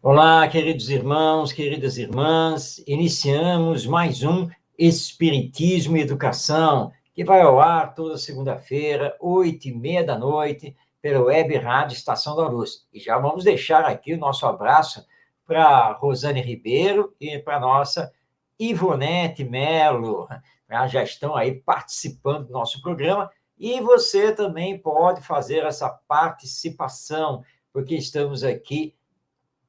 Olá, queridos irmãos, queridas irmãs. Iniciamos mais um Espiritismo e Educação, que vai ao ar toda segunda-feira, 8h30 da noite, pela Web Rádio Estação da Luz. E já vamos deixar aqui o nosso abraço para Rosane Ribeiro e para a nossa Ivonete Melo. Já estão aí participando do nosso programa e você também pode fazer essa participação, porque estamos aqui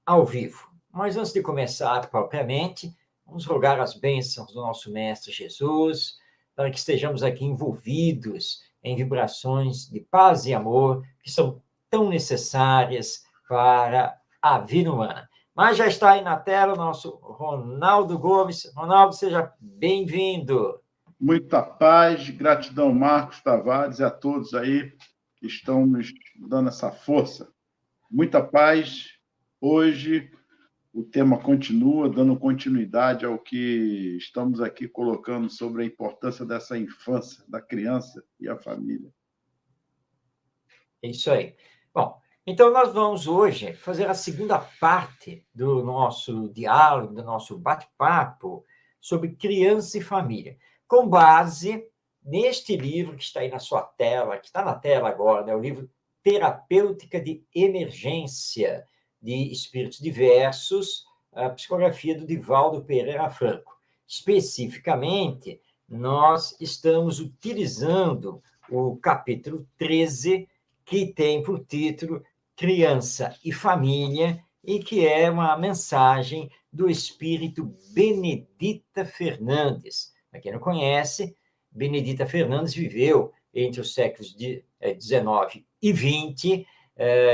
ao vivo. Mas antes de começar propriamente, vamos rogar as bênçãos do nosso Mestre Jesus, para que estejamos aqui envolvidos em vibrações de paz e amor, que são tão necessárias para a vida humana. Mas já está aí na tela o nosso Ronaldo Gomes. Ronaldo, seja bem-vindo. Muita paz, gratidão, Marcos Tavares, e a todos aí que estão nos dando essa força. Muita paz. Hoje o tema continua, dando continuidade ao que estamos aqui colocando sobre a importância dessa infância, da criança e a família. É isso aí. Bom, então nós vamos hoje fazer a segunda parte do nosso diálogo, do nosso bate-papo sobre criança e família, com base neste livro que está aí na sua tela, que está na tela agora, né? O livro Terapêutica de Emergência de Espíritos Diversos, a psicografia do Divaldo Pereira Franco. Especificamente, nós estamos utilizando o capítulo 13, que tem por título Criança e Família, e que é uma mensagem do espírito Benedita Fernandes. Para quem não conhece, Benedita Fernandes viveu entre os séculos XIX e XX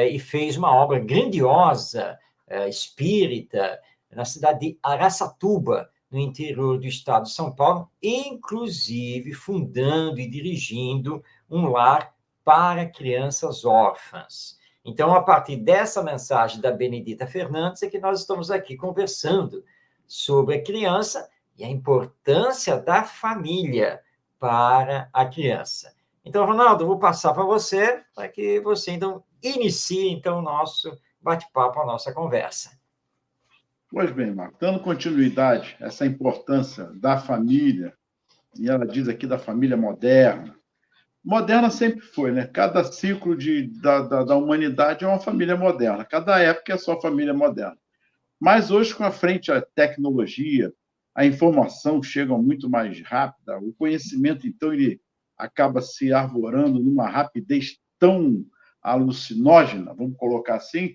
e fez uma obra grandiosa, espírita, na cidade de Araçatuba, no interior do estado de São Paulo, inclusive fundando e dirigindo um lar para crianças órfãs. Então, a partir dessa mensagem da Benedita Fernandes, é que nós estamos aqui conversando sobre a criança e a importância da família para a criança. Então, Ronaldo, eu vou passar para você, para que você, então, inicie, então, o nosso bate-papo, a nossa conversa. Pois bem, Marco, dando continuidade a essa importância da família, e ela diz aqui da família moderna. Moderna sempre foi, né? Cada ciclo da humanidade é uma família moderna. Cada época é só família moderna. Mas hoje, com a frente à tecnologia, a informação chega muito mais rápida, o conhecimento, então, ele acaba se arvorando numa rapidez tão alucinógena, vamos colocar assim,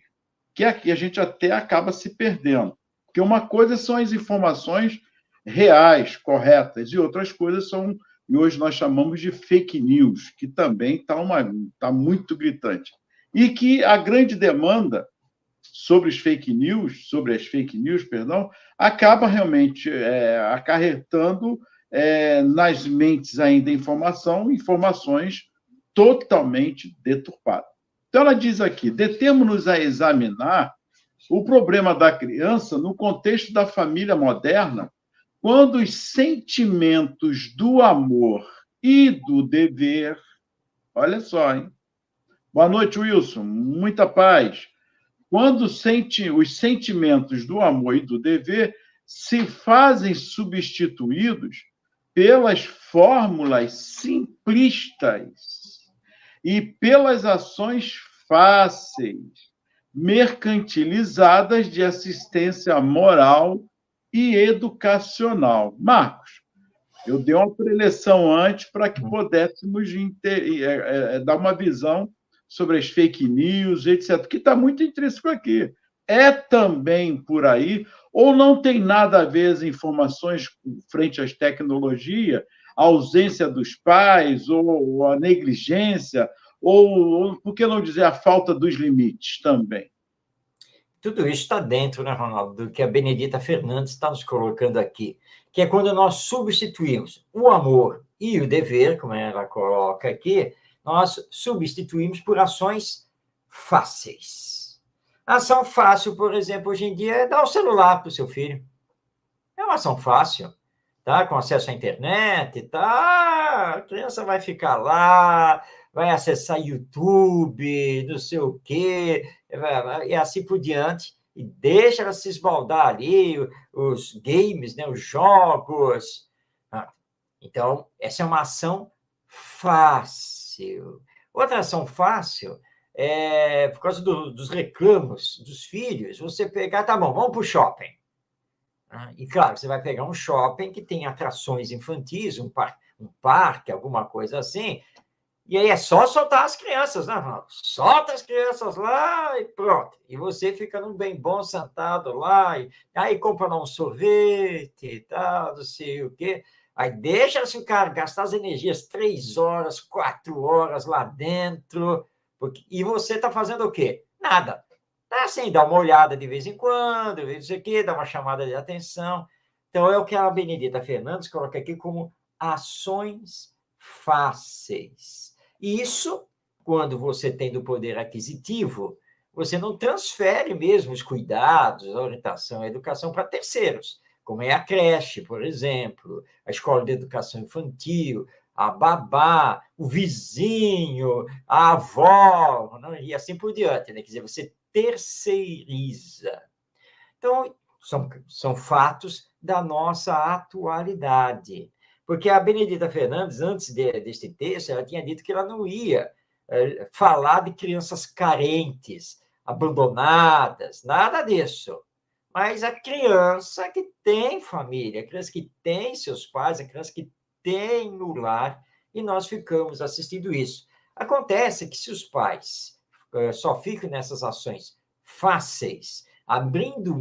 que aqui a gente até acaba se perdendo. Porque uma coisa são as informações reais, corretas, e outras coisas são, e hoje nós chamamos de fake news, que também está muito gritante. E que a grande demanda sobre as fake news, acaba realmente acarretando nas mentes ainda informações totalmente deturpadas. Então, ela diz aqui, detemos-nos a examinar o problema da criança no contexto da família moderna, quando os sentimentos do amor e do dever... Olha só, hein? Boa noite, Wilson. Muita paz. Quando os sentimentos do amor e do dever se fazem substituídos pelas fórmulas simplistas e pelas ações fáceis, mercantilizadas de assistência moral e educacional. Marcos, eu dei uma preleção antes para que pudéssemos dar uma visão sobre as fake news, etc., que está muito intrínseco aqui. É também por aí, ou não tem nada a ver as informações frente às tecnologias, a ausência dos pais, ou a negligência, ou, por que não dizer, a falta dos limites também? Tudo isso está dentro, né, Ronaldo, do que a Benedita Fernandes está nos colocando aqui, que é quando nós substituímos o amor e o dever, como ela coloca aqui, nós substituímos por ações fáceis. A ação fácil, por exemplo, hoje em dia, é dar o celular para o seu filho. É uma ação fácil, tá? Com acesso à internet, tá? A criança vai ficar lá, vai acessar YouTube, não sei o quê, e assim por diante, e deixa ela se esbaldar ali, os games, né, os jogos. Então, essa é uma ação fácil. Outra ação fácil é, por causa dos reclamos dos filhos, você pegar, tá bom, vamos para o shopping. E, claro, você vai pegar um shopping que tem atrações infantis, um parque, alguma coisa assim, e aí é só soltar as crianças, né? Solta as crianças lá e pronto. E você fica num bem bom sentado lá, e aí compra um sorvete e tal, não sei o quê. Aí deixa-se o cara gastar as energias 3 horas, 4 horas lá dentro, e você está fazendo o quê? Nada. Tá assim, dá uma olhada de vez em quando, isso aqui, dá uma chamada de atenção. Então, é o que a Benedita Fernandes coloca aqui como ações fáceis. Isso, quando você tem do poder aquisitivo, você não transfere mesmo os cuidados, a orientação, a educação para terceiros, como é a creche, por exemplo, a escola de educação infantil, a babá, o vizinho, a avó, não? E assim por diante. Né? Quer dizer, você terceiriza. Então, são fatos da nossa atualidade. Porque a Benedita Fernandes, antes deste texto, ela tinha dito que ela não ia falar de crianças carentes, abandonadas, nada disso. Mas a criança que tem família, a criança que tem seus pais, a criança que tem no lar, e nós ficamos assistindo isso. Acontece que se os pais só ficam nessas ações fáceis, abrindo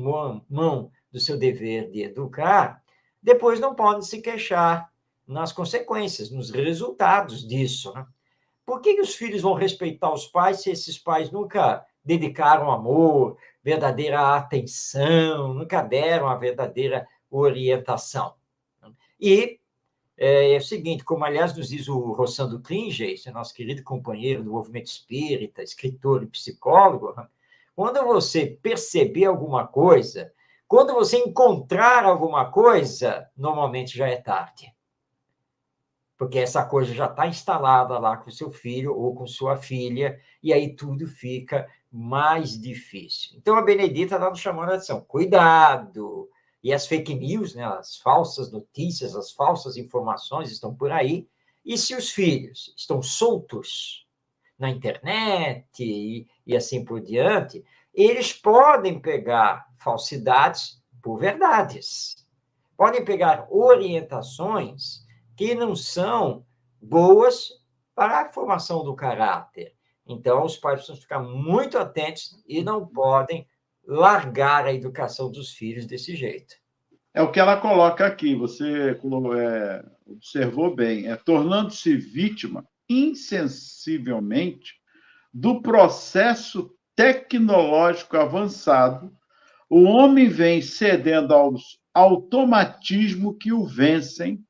mão do seu dever de educar, depois não podem se queixar nas consequências, nos resultados disso. Né? Por que os filhos vão respeitar os pais se esses pais nunca dedicaram amor, verdadeira atenção, nunca deram a verdadeira orientação? E é o seguinte, como aliás nos diz o Rossando Klinger, esse nosso querido companheiro do movimento espírita, escritor e psicólogo, quando você perceber alguma coisa, quando você encontrar alguma coisa, normalmente já é tarde. Porque essa coisa já está instalada lá com seu filho ou com sua filha, e aí tudo fica mais difícil. Então, a Benedita está nos chamando a atenção. Cuidado! E as fake news, né, as falsas notícias, as falsas informações estão por aí. E se os filhos estão soltos na internet e assim por diante, eles podem pegar falsidades por verdades. Podem pegar orientações que não são boas para a formação do caráter. Então, os pais precisam ficar muito atentos e não podem largar a educação dos filhos desse jeito. É o que ela coloca aqui, você observou bem, tornando-se vítima insensivelmente do processo tecnológico avançado, o homem vem cedendo aos automatismos que o vencem,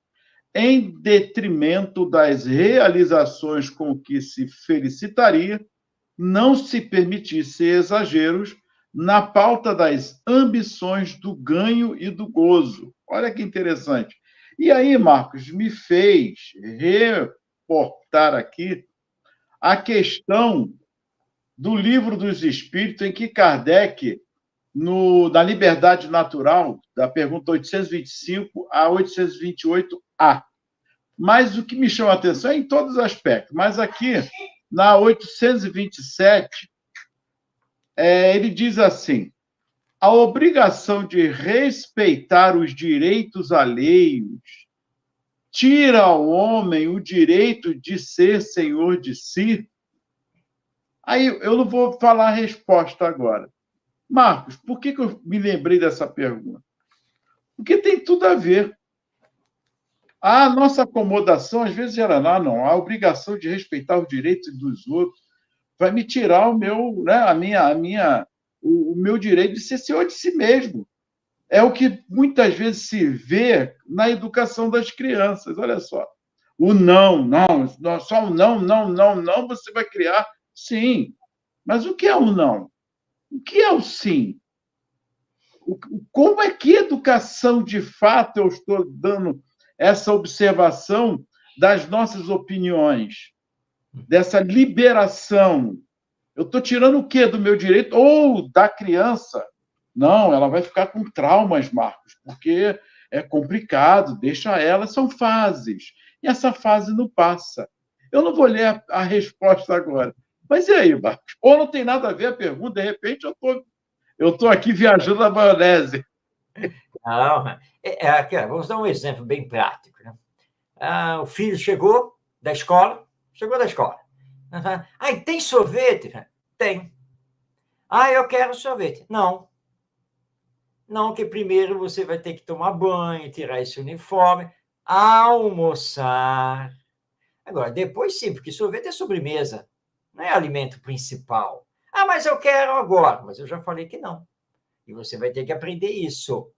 em detrimento das realizações com que se felicitaria, não se permitisse exageros na pauta das ambições do ganho e do gozo. Olha que interessante. E aí, Marcos, me fez reportar aqui a questão do Livro dos Espíritos, em que Kardec, na Liberdade Natural, da pergunta 825 a 828A. Mas o que me chama a atenção é em todos os aspectos. Mas aqui, na 827, ele diz assim: a obrigação de respeitar os direitos alheios tira ao homem o direito de ser senhor de si? Aí eu não vou falar a resposta agora. Marcos, por que eu me lembrei dessa pergunta? Porque tem tudo a ver. A nossa acomodação, às vezes, era não, a obrigação de respeitar os direitos dos outros vai me tirar o meu, né, o meu direito de ser senhor de si mesmo. É o que muitas vezes se vê na educação das crianças. Olha só. O não, só o não, você vai criar. Sim. Mas o que é o não? O que é o sim? Como é que educação, de fato, eu estou dando essa observação das nossas opiniões, dessa liberação? Eu estou tirando o quê do meu direito ou da criança Não, ela vai ficar com traumas, Marcos, porque é complicado, deixa ela, são fases. E essa fase não passa. Eu não vou ler a resposta agora. Mas e aí, Marcos? Ou não tem nada a ver a pergunta, de repente eu tô aqui viajando na maionese. Não, vamos dar um exemplo bem prático. Né? O filho chegou da escola. E tem sorvete? Tem. Eu quero sorvete. Não. Não, que primeiro você vai ter que tomar banho, tirar esse uniforme, almoçar. Agora, depois sim, porque sorvete é sobremesa, não é alimento principal. Mas eu quero agora. Mas eu já falei que não. E você vai ter que aprender isso,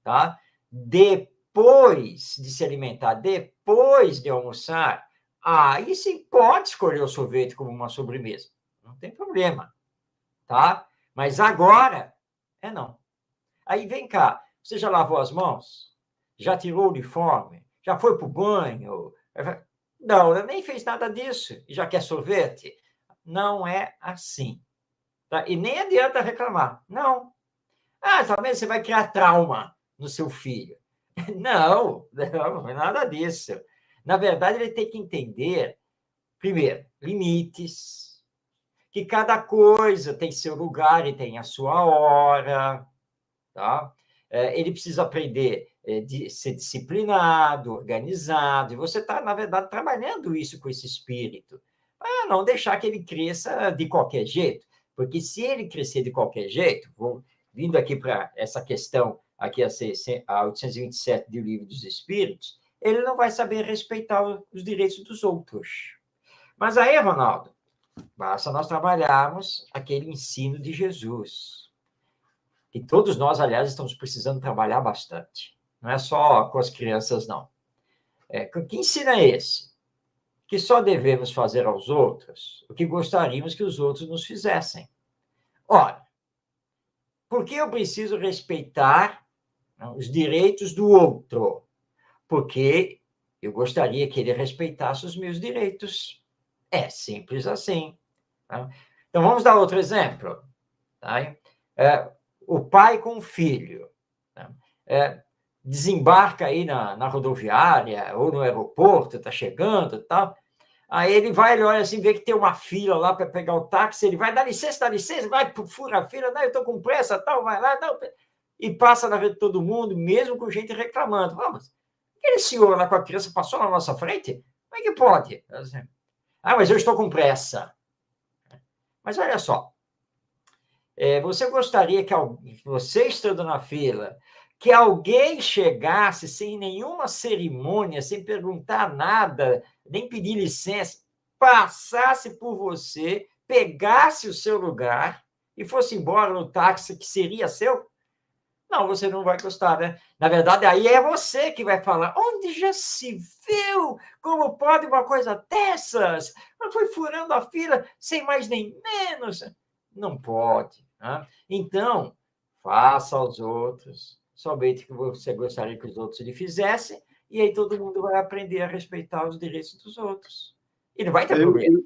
tá? Depois de se alimentar, depois de almoçar, aí sim pode escolher o sorvete como uma sobremesa. Não tem problema, tá? Mas agora, não. Aí vem cá, você já lavou as mãos? Já tirou o uniforme? Já foi para o banho? Não, nem fez nada disso. E já quer sorvete? Não é assim. Tá? E nem adianta reclamar. Não. Talvez você vai criar trauma no seu filho. Não, não é nada disso. Na verdade, ele tem que entender, primeiro, limites, que cada coisa tem seu lugar e tem a sua hora, tá? Ele precisa aprender de ser disciplinado, organizado, e você está, na verdade, trabalhando isso com esse espírito, para não deixar que ele cresça de qualquer jeito, porque se ele crescer de qualquer jeito, vindo aqui para essa questão, aqui a 827 do Livro dos Espíritos, ele não vai saber respeitar os direitos dos outros. Mas aí, Ronaldo, basta nós trabalharmos aquele ensino de Jesus, que todos nós, aliás, estamos precisando trabalhar bastante. Não é só com as crianças, não. Que ensino é esse? Que só devemos fazer aos outros o que gostaríamos que os outros nos fizessem. Ora, por que eu preciso respeitar os direitos do outro? Porque eu gostaria que ele respeitasse os meus direitos. É simples assim. Tá? Então, vamos dar outro exemplo. Tá? O pai com o filho. Tá? Desembarca aí na rodoviária ou no aeroporto, está chegando e tal. Aí ele olha assim, vê que tem uma fila lá para pegar o táxi, ele vai, dá licença, vai, fura a fila, não, eu estou com pressa, tal, vai lá, não, e passa na frente de todo mundo, mesmo com gente reclamando. Vamos, aquele senhor lá com a criança passou na nossa frente? Como é que pode? Assim, mas eu estou com pressa. Mas olha só, você gostaria que você estando na fila, que alguém chegasse sem nenhuma cerimônia, sem perguntar nada, nem pedir licença, passasse por você, pegasse o seu lugar e fosse embora no táxi que seria seu? Não, você não vai gostar, né? Na verdade, aí é você que vai falar, onde já se viu? Como pode uma coisa dessas? Foi furando a fila sem mais nem menos. Não pode. Né? Então, faça aos outros somente o que você gostaria que os outros lhe fizessem, e aí todo mundo vai aprender a respeitar os direitos dos outros. E não vai ter problema.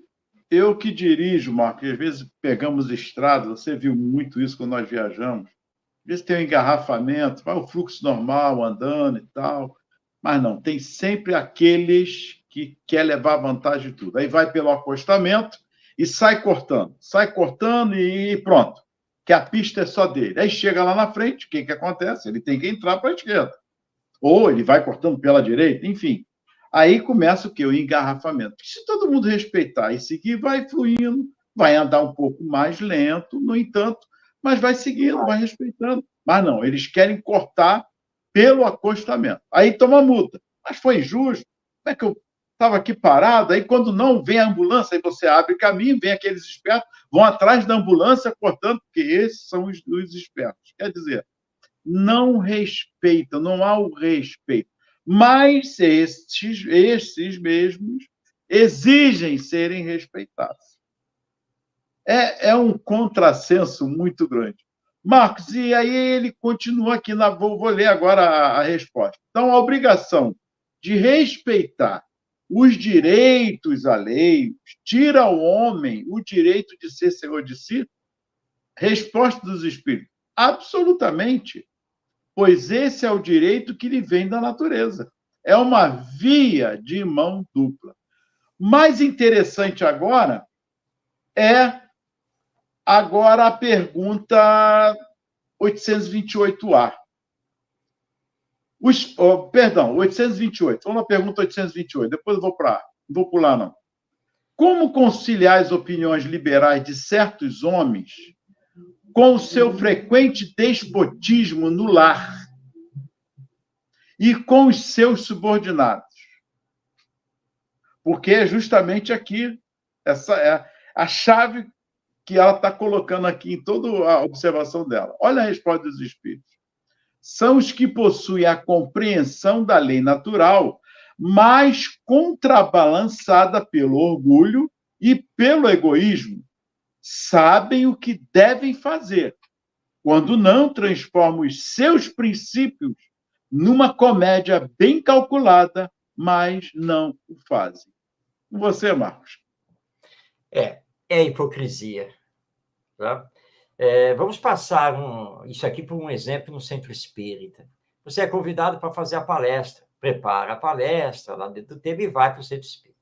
Eu que dirijo, Marco, às vezes pegamos estrada, você viu muito isso quando nós viajamos. Às vezes tem um engarrafamento, vai o fluxo normal andando e tal, mas não, tem sempre aqueles que quer levar vantagem de tudo. Aí vai pelo acostamento e sai cortando e pronto, que a pista é só dele. Aí chega lá na frente, o que acontece? Ele tem que entrar para a esquerda, ou ele vai cortando pela direita, enfim. Aí começa o quê? O engarrafamento. Se todo mundo respeitar e seguir, vai fluindo, vai andar um pouco mais lento, no entanto, mas vai seguindo, vai respeitando. Mas não, eles querem cortar pelo acostamento. Aí toma multa. Mas foi injusto. Como é que eu estava aqui parado? Aí quando não vem a ambulância, aí você abre caminho, vem aqueles espertos, vão atrás da ambulância cortando, porque esses são os espertos. Quer dizer, não respeitam, não há o respeito. Mas esses mesmos exigem serem respeitados. É um contrassenso muito grande. Marcos, e aí ele continua aqui, vou ler agora a resposta. Então, a obrigação de respeitar os direitos alheios tira ao homem o direito de ser senhor de si? Resposta dos espíritos. Absolutamente. Pois esse é o direito que lhe vem da natureza. É uma via de mão dupla. Mais interessante agora é a pergunta 828A. Perdão, 828. Vamos na pergunta 828. Depois eu vou para. Não vou pular, não. Como conciliar as opiniões liberais de certos homens com o seu frequente despotismo no lar e com os seus subordinados? Porque é justamente aqui, essa é a chave que ela está colocando aqui em toda a observação dela. Olha a resposta dos espíritos. São os que possuem a compreensão da lei natural, mas contrabalançada pelo orgulho e pelo egoísmo. Sabem o que devem fazer, quando não transformam os seus princípios numa comédia bem calculada, mas não o fazem. E você, Marcos? É hipocrisia. Tá? Vamos passar isso aqui por um exemplo no centro espírita. Você é convidado para fazer a palestra, prepara a palestra lá dentro do tema e vai para o centro espírita.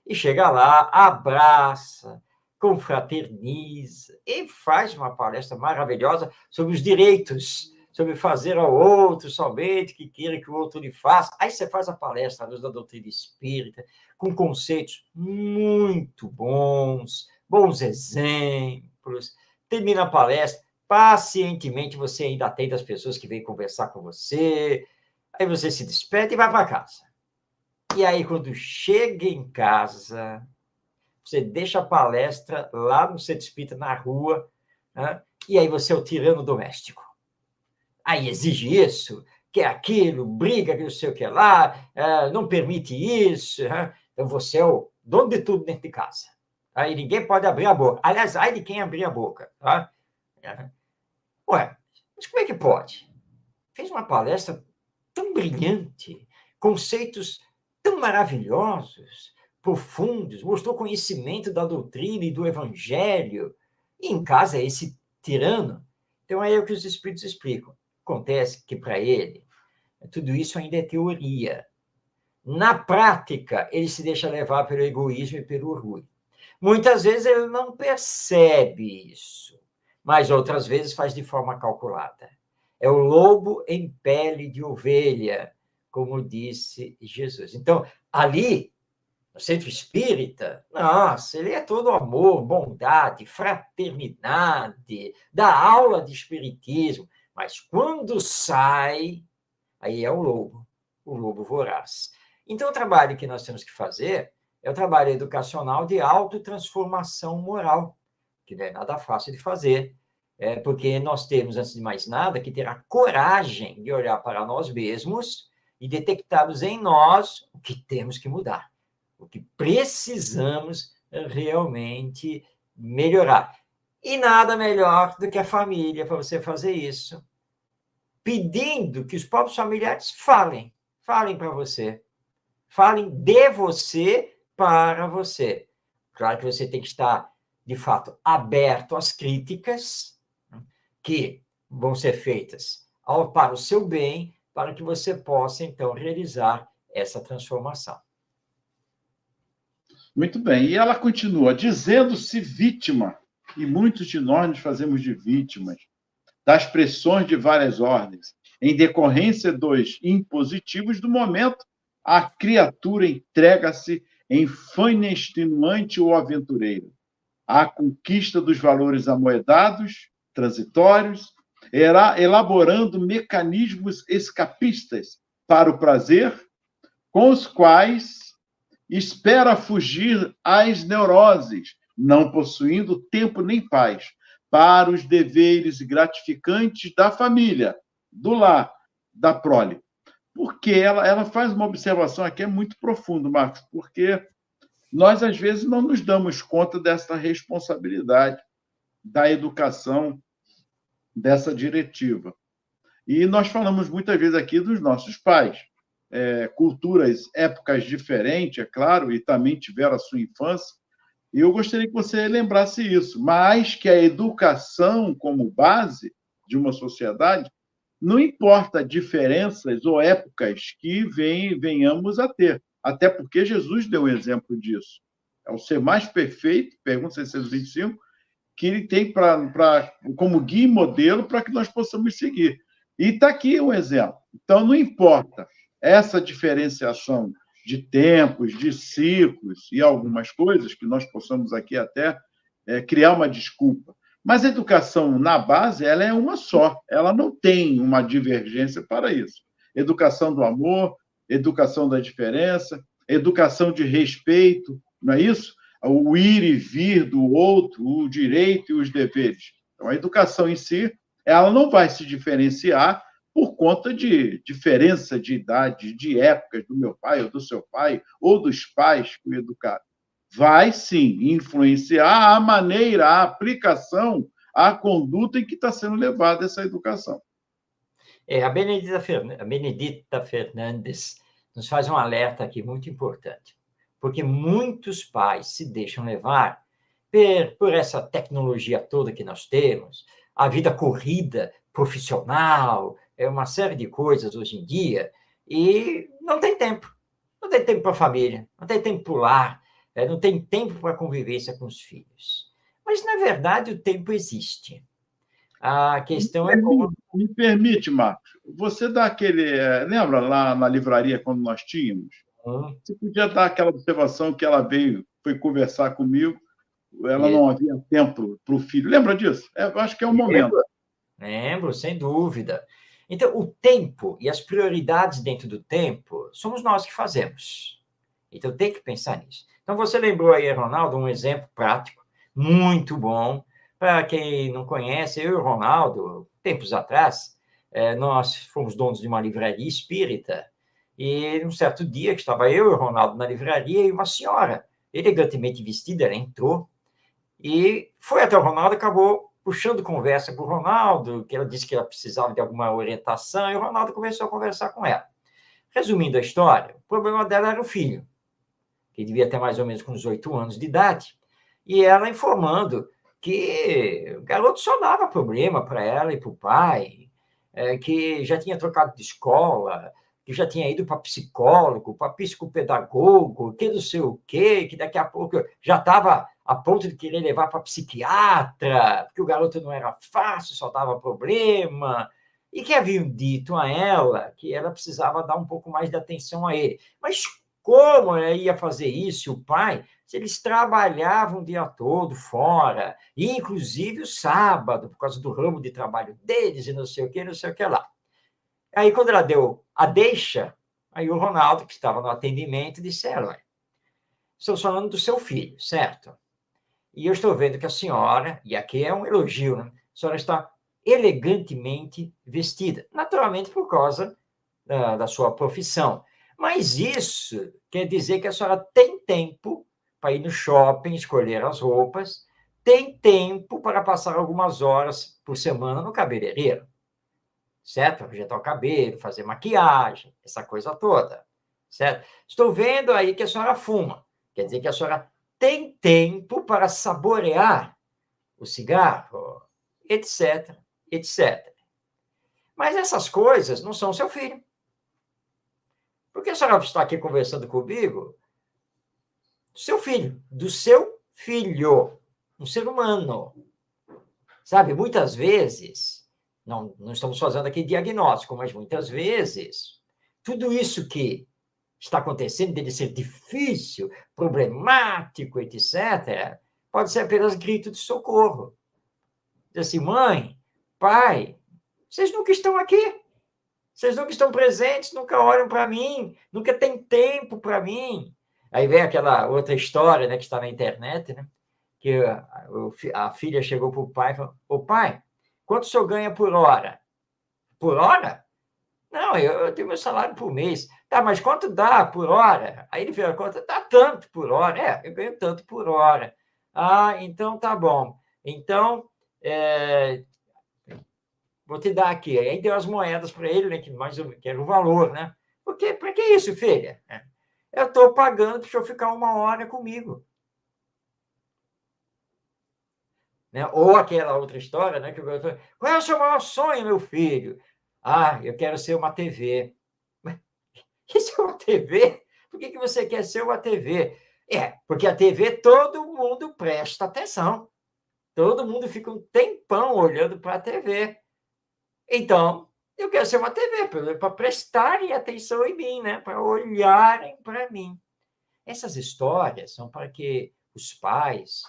E chega lá, abraça, confraterniza e faz uma palestra maravilhosa sobre os direitos, sobre fazer ao outro somente que queira que o outro lhe faça. Aí você faz a palestra à luz da doutrina espírita, com conceitos muito bons exemplos. Termina a palestra, pacientemente você ainda atende as pessoas que vêm conversar com você, aí você se despede e vai para casa. E aí, quando chega em casa, você deixa a palestra lá no centro espírita, na rua, né? E aí você é o tirano doméstico. Aí exige isso, quer aquilo, briga, que não sei o que lá, não permite isso. Né? Então você é o dono de tudo dentro de casa. Aí ninguém pode abrir a boca. Aliás, ai de quem abrir a boca. Tá? Ué, mas como é que pode? Fez uma palestra tão brilhante, conceitos tão maravilhosos, profundos, mostrou conhecimento da doutrina e do evangelho, e em casa é esse tirano. Então, aí é o que os espíritos explicam. Acontece que, para ele, tudo isso ainda é teoria. Na prática, ele se deixa levar pelo egoísmo e pelo orgulho. Muitas vezes ele não percebe isso, mas outras vezes faz de forma calculada. É o lobo em pele de ovelha, como disse Jesus. Então, ali, no centro espírita, nossa, ele é todo amor, bondade, fraternidade, dá aula de espiritismo, mas quando sai, aí é o lobo voraz. Então, o trabalho que nós temos que fazer é o trabalho educacional de autotransformação moral, que não é nada fácil de fazer, porque nós temos, antes de mais nada, que ter a coragem de olhar para nós mesmos e detectarmos em nós o que temos que mudar, o que precisamos realmente melhorar. E nada melhor do que a família para você fazer isso, pedindo que os próprios familiares falem para você, falem de você para você. Claro que você tem que estar, de fato, aberto às críticas que vão ser feitas para o seu bem, para que você possa, então, realizar essa transformação. Muito bem. E ela continua, dizendo-se vítima, e muitos de nós nos fazemos de vítimas das pressões de várias ordens, em decorrência dos impositivos do momento, a criatura entrega-se em fânia extenuante ou aventureira, à conquista dos valores amoedados, transitórios, elaborando mecanismos escapistas para o prazer, com os quais espera fugir às neuroses, não possuindo tempo nem paz para os deveres gratificantes da família, do lar, da prole. Porque ela faz uma observação aqui, é muito profunda, Marcos, porque nós, às vezes, não nos damos conta dessa responsabilidade da educação dessa diretiva. E nós falamos muitas vezes aqui dos nossos pais, culturas, épocas diferentes, é claro, e também tiveram a sua infância, e eu gostaria que você lembrasse isso, mas que a educação como base de uma sociedade, não importa diferenças ou épocas que venhamos a ter. Até porque Jesus deu um exemplo disso. É o ser mais perfeito, pergunta 625, que ele tem como guia e modelo para que nós possamos seguir. E está aqui um exemplo. Então, não importa essa diferenciação de tempos, de ciclos e algumas coisas que nós possamos aqui até criar uma desculpa. Mas a educação na base ela é uma só, ela não tem uma divergência para isso. Educação do amor, educação da diferença, educação de respeito, não é isso? O ir e vir do outro, o direito e os deveres. Então, a educação em si, ela não vai se diferenciar por conta de diferença de idade, de épocas do meu pai ou do seu pai, ou dos pais que o educaram. Vai, sim, influenciar a maneira, a aplicação, a conduta em que está sendo levada essa educação. A Benedita Fernandes nos faz um alerta aqui muito importante, porque muitos pais se deixam levar por essa tecnologia toda que nós temos, a vida corrida, profissional, uma série de coisas hoje em dia, e não tem tempo. Não tem tempo para a família, não tem tempo para o lar, não tem tempo para a convivência com os filhos. Mas, na verdade, o tempo existe. A questão é como... Me permite, Marcos, você dá aquele... Lembra lá na livraria, quando nós tínhamos? Você podia dar aquela observação que ela foi conversar comigo, ela não havia tempo para o filho. Lembra disso? Eu acho que é o momento. Lembro, sem dúvida. Então, o tempo e as prioridades dentro do tempo somos nós que fazemos. Então, tem que pensar nisso. Então, você lembrou aí, Ronaldo, um exemplo prático, muito bom. Para quem não conhece, eu e o Ronaldo, tempos atrás, nós fomos donos de uma livraria espírita, e um certo dia que estava eu e o Ronaldo na livraria, e uma senhora, elegantemente vestida, ela entrou, e foi até o Ronaldo e acabou puxando conversa com o Ronaldo, que ela disse que ela precisava de alguma orientação, e o Ronaldo começou a conversar com ela. Resumindo a história, o problema dela era o filho, que devia ter mais ou menos com uns 8 anos de idade, e ela informando que o garoto só dava problema para ela e para o pai, que já tinha trocado de escola, que já tinha ido para psicólogo, para psicopedagogo, que não sei o quê, que daqui a pouco já estava a ponto de querer levar para psiquiatra, porque o garoto não era fácil, só dava problema, e que haviam dito a ela que ela precisava dar um pouco mais de atenção a ele. Mas como ela ia fazer isso, o pai, se eles trabalhavam o dia todo fora, e inclusive o sábado, por causa do ramo de trabalho deles, e não sei o que lá. Aí, quando ela deu a deixa, aí o Ronaldo, que estava no atendimento, disse, estou falando do seu filho, certo? E eu estou vendo que a senhora, e aqui é um elogio, né? A senhora está elegantemente vestida, naturalmente por causa da sua profissão. Mas isso quer dizer que a senhora tem tempo para ir no shopping, escolher as roupas, tem tempo para passar algumas horas por semana no cabeleireiro, certo? Ajeitar o cabelo, fazer maquiagem, essa coisa toda, certo? Estou vendo aí que a senhora fuma, quer dizer que a senhora tem tempo para saborear o cigarro, etc, etc. Mas essas coisas não são seu filho. Por que a senhora está aqui conversando comigo? Do seu filho, um ser humano. Sabe, muitas vezes, não estamos fazendo aqui diagnóstico, mas muitas vezes, tudo isso que está acontecendo, dele ser difícil, problemático, etc., pode ser apenas grito de socorro. Diz assim, mãe, pai, vocês nunca estão aqui. Vocês nunca estão presentes, nunca olham para mim, nunca tem tempo para mim. Aí vem aquela outra história, né, que está na internet, né, que a filha chegou para o pai e falou, ô pai, quanto o senhor ganha por hora? Por hora? Não, eu tenho meu salário por mês. Tá, mas quanto dá por hora? Aí ele fez a conta, dá tanto por hora. Eu ganho tanto por hora. Ah, então tá bom. Então, vou te dar aqui. Aí deu as moedas para ele, né, que era o valor, né? Porque, para que isso, filha? Eu estou pagando para o senhor ficar 1 hora comigo. né? Ou aquela outra história, né? Que o garoto, qual é o seu maior sonho, meu filho? Ah, eu quero ser uma TV. Mas isso é uma TV? Por que você quer ser uma TV? Porque a TV todo mundo presta atenção. Todo mundo fica um tempão olhando para a TV. Então, eu quero ser uma TV, para prestarem atenção em mim, né? Para olharem para mim. Essas histórias são para que os pais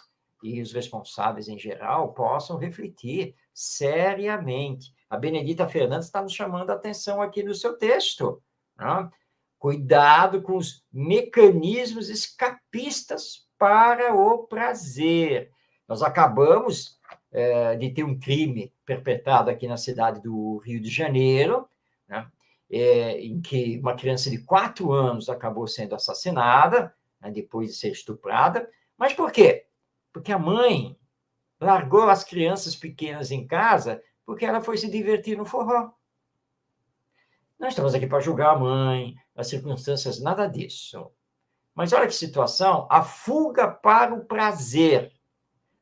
e os responsáveis em geral possam refletir seriamente. A Benedita Fernandes está nos chamando a atenção aqui no seu texto. Né? Cuidado com os mecanismos escapistas para o prazer. Nós acabamos de ter um crime perpetrado aqui na cidade do Rio de Janeiro, né? Em que uma criança de 4 anos acabou sendo assassinada, né, depois de ser estuprada. Mas por quê? Porque a mãe largou as crianças pequenas em casa porque ela foi se divertir no forró. Não estamos aqui para julgar a mãe, as circunstâncias, nada disso. Mas olha que situação, a fuga para o prazer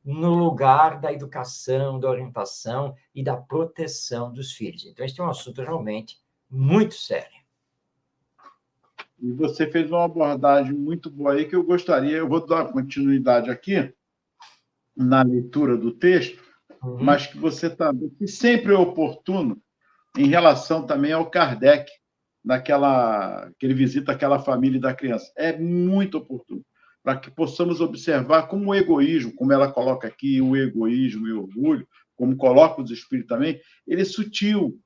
no lugar da educação, da orientação e da proteção dos filhos. Então, este é um assunto realmente muito sério. E você fez uma abordagem muito boa aí que eu gostaria, eu vou dar continuidade aqui na leitura do texto, mas que você também, que sempre é oportuno em relação também ao Kardec, que ele visita aquela família da criança. É muito oportuno, para que possamos observar como o egoísmo, como ela coloca aqui, o egoísmo e o orgulho, como coloca os espíritos também, ele é sutil,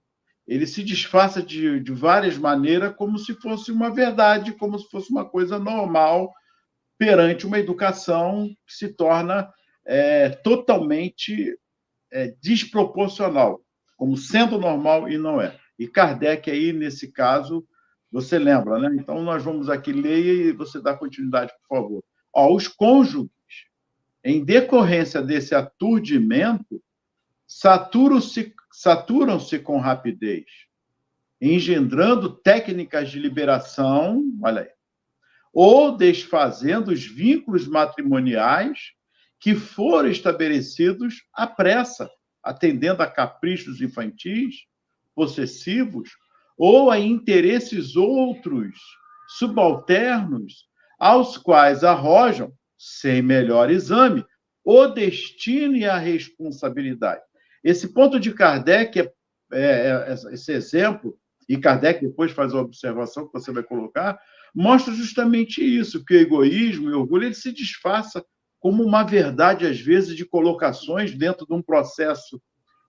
ele se disfarça de várias maneiras, como se fosse uma verdade, como se fosse uma coisa normal, perante uma educação que se torna totalmente desproporcional, como sendo normal e não é. E Kardec aí, nesse caso, você lembra, né? Então, nós vamos aqui ler e você dá continuidade, por favor. Os cônjuges, em decorrência desse aturdimento, saturam-se com rapidez, engendrando técnicas de liberação, olha aí, ou desfazendo os vínculos matrimoniais que foram estabelecidos à pressa, atendendo a caprichos infantis, possessivos, ou a interesses outros, subalternos, aos quais arrojam, sem melhor exame, o destino e a responsabilidade. Esse ponto de Kardec, esse exemplo, e Kardec depois faz a observação que você vai colocar, mostra justamente isso, que o egoísmo e o orgulho ele se disfarça como uma verdade, às vezes, de colocações dentro de um processo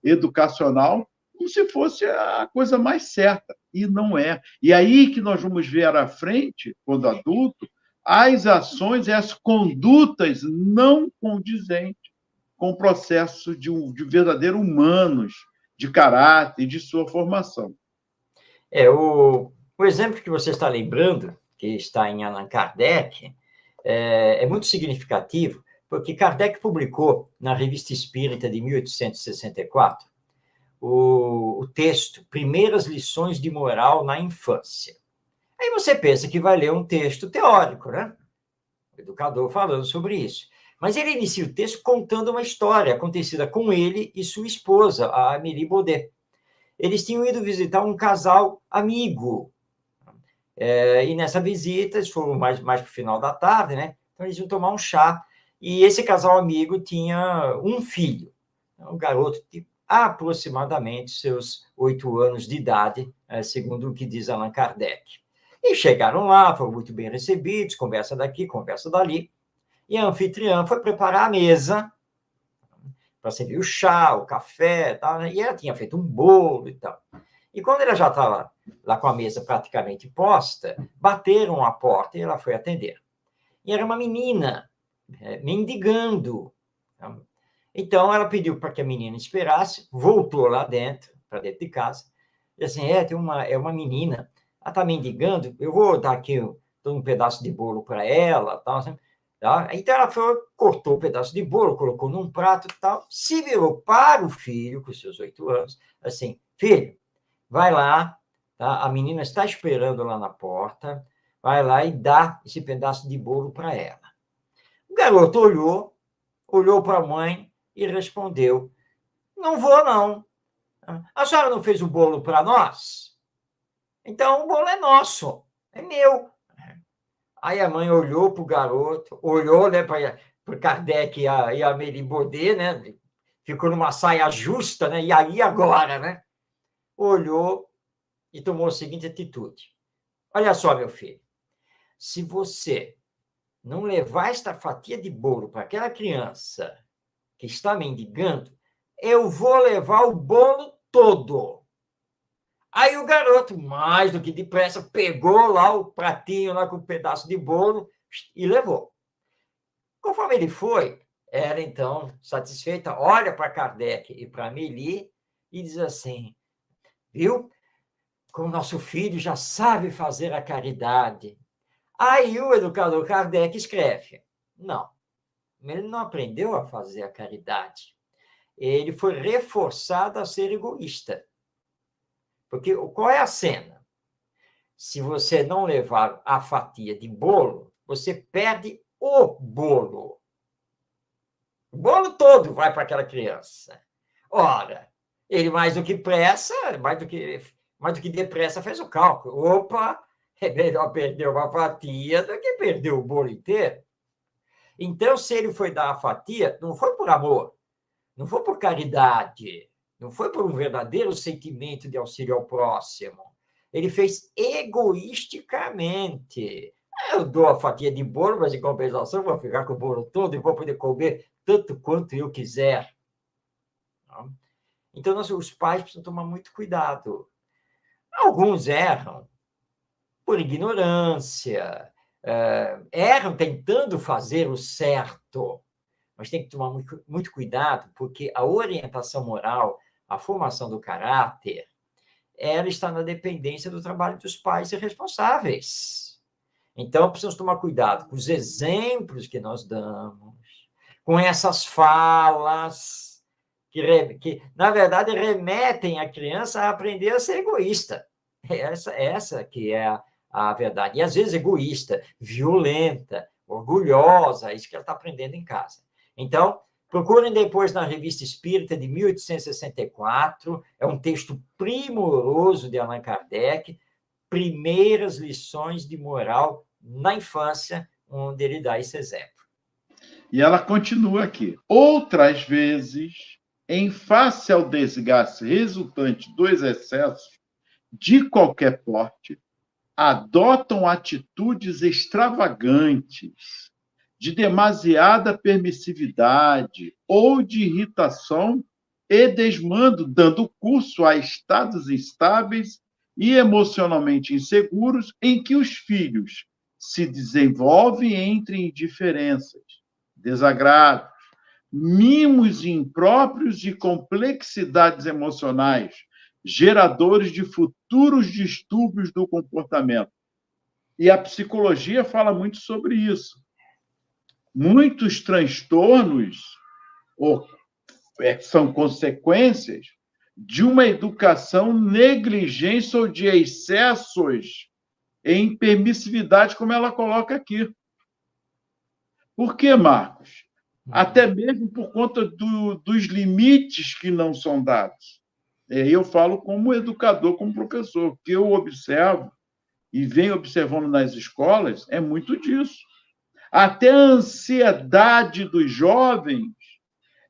educacional, como se fosse a coisa mais certa, e não é. E aí que nós vamos ver à frente, quando adulto, as ações e as condutas não condizentes com o processo de verdadeiro humanos, de caráter e de sua formação. O exemplo que você está lembrando, que está em Allan Kardec, é muito significativo, porque Kardec publicou na Revista Espírita de 1864 o texto Primeiras Lições de Moral na Infância. Aí você pensa que vai ler um texto teórico, né? O educador falando sobre isso. Mas ele inicia o texto contando uma história acontecida com ele e sua esposa, a Amélie Baudet. Eles tinham ido visitar um casal amigo. E nessa visita, eles foram mais para o final da tarde, né? Então, eles iam tomar um chá. E esse casal amigo tinha um filho, um garoto de aproximadamente seus 8 anos de idade, segundo o que diz Allan Kardec. E chegaram lá, foram muito bem recebidos, conversa daqui, conversa dali. E a anfitriã foi preparar a mesa para servir o chá, o café, tal, né? E ela tinha feito um bolo e tal. E quando ela já estava lá com a mesa praticamente posta, bateram a porta e ela foi atender. E era uma menina mendigando. Então, ela pediu para que a menina esperasse, voltou lá dentro, para dentro de casa, e assim, tem uma menina, ela está mendigando, eu vou dar aqui um pedaço de bolo para ela, tal, assim, tá? Então, ela cortou o pedaço de bolo, colocou num prato e tal, se virou para o filho, com seus 8 anos, assim, filho, vai lá, tá? A menina está esperando lá na porta, vai lá e dá esse pedaço de bolo para ela. O garoto olhou para a mãe, e respondeu: não vou, não. A senhora não fez o bolo para nós? Então o bolo é nosso, é meu. Aí a mãe olhou para o garoto, olhou, né, para o Kardec e a Amélie Baudet, né? Ficou numa saia justa, né? E aí agora, né? Olhou e tomou a seguinte atitude: olha só, meu filho, se você não levar esta fatia de bolo para aquela criança que está mendigando, eu vou levar o bolo todo. Aí o garoto, mais do que depressa, pegou lá o pratinho lá com um pedaço de bolo e levou. Conforme ele foi, ela então, satisfeita, olha para Kardec e para Amélie e diz assim: viu? Como nosso filho já sabe fazer a caridade. Aí o educador Kardec escreve: não, ele não aprendeu a fazer a caridade. Ele foi reforçado a ser egoísta. Porque qual é a cena? Se você não levar a fatia de bolo, você perde o bolo. O bolo todo vai para aquela criança. Ora, ele mais do que pressa, mais do que depressa fez o cálculo. Opa, é melhor perder uma fatia do que perder o bolo inteiro. Então, se ele foi dar a fatia, não foi por amor, não foi por caridade, não foi por um verdadeiro sentimento de auxílio ao próximo. Ele fez egoisticamente. Eu dou a fatia de bolo, mas em compensação vou ficar com o bolo todo e vou poder comer tanto quanto eu quiser. Então, os pais precisam tomar muito cuidado. Alguns erram por ignorância, erram tentando fazer o certo, mas tem que tomar muito, muito cuidado, porque a orientação moral, a formação do caráter, ela está na dependência do trabalho dos pais e responsáveis. Então, precisamos tomar cuidado com os exemplos que nós damos, com essas falas que na verdade, remetem a criança a aprender a ser egoísta. Essa que é a verdade. E, às vezes, egoísta, violenta, orgulhosa, é isso que ela está aprendendo em casa. Então, procurem depois na Revista Espírita de 1864, é um texto primoroso de Allan Kardec, Primeiras Lições de Moral na Infância, onde ele dá esse exemplo. E ela continua aqui. Outras vezes, em face ao desgaste resultante dos excessos de qualquer porte, adotam atitudes extravagantes, de demasiada permissividade ou de irritação e desmando, dando curso a estados instáveis e emocionalmente inseguros em que os filhos se desenvolvem entre indiferenças, desagrados, mimos impróprios e complexidades emocionais, geradores de futuros distúrbios do comportamento. E a psicologia fala muito sobre isso. Muitos transtornos são consequências de uma educação negligente ou de excessos em permissividade, como ela coloca aqui. Por quê, Marcos? Até mesmo por conta dos limites que não são dados. Eu falo como educador, como professor. O que eu observo e venho observando nas escolas é muito disso. Até a ansiedade dos jovens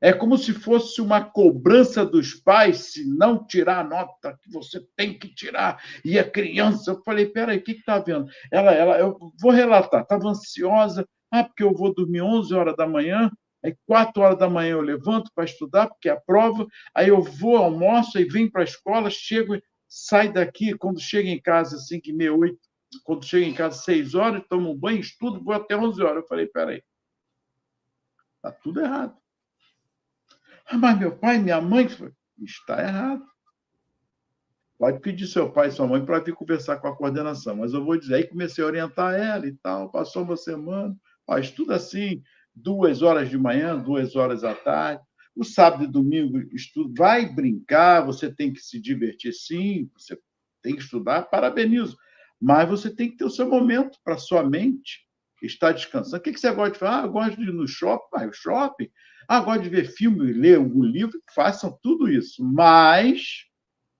é como se fosse uma cobrança dos pais se não tirar a nota que você tem que tirar. E a criança, eu falei, peraí, o que está vendo? Eu vou relatar, estava ansiosa, porque eu vou dormir 11 horas da manhã, aí 4 horas da manhã eu levanto para estudar, porque é a prova, aí eu vou, almoço, aí venho para a escola, chego, sai daqui, quando chego em casa, 5h30, 8, quando chego em casa, 6 horas, tomo um banho, estudo, vou até 11 horas. Eu falei, peraí, está tudo errado. Mas meu pai, minha mãe, está errado. Pode pedir seu pai e sua mãe para vir conversar com a coordenação, mas eu vou dizer, aí comecei a orientar ela e tal, passou uma semana, estuda assim, 2 horas de manhã, 2 horas à tarde, o sábado e domingo estuda, vai brincar, você tem que se divertir sim, você tem que estudar, parabenizo, mas você tem que ter o seu momento para sua mente estar descansando. O que você gosta de falar? Eu gosto de ir no shopping, vai ao shopping. Gosta de ver filme, ler algum livro, façam tudo isso, mas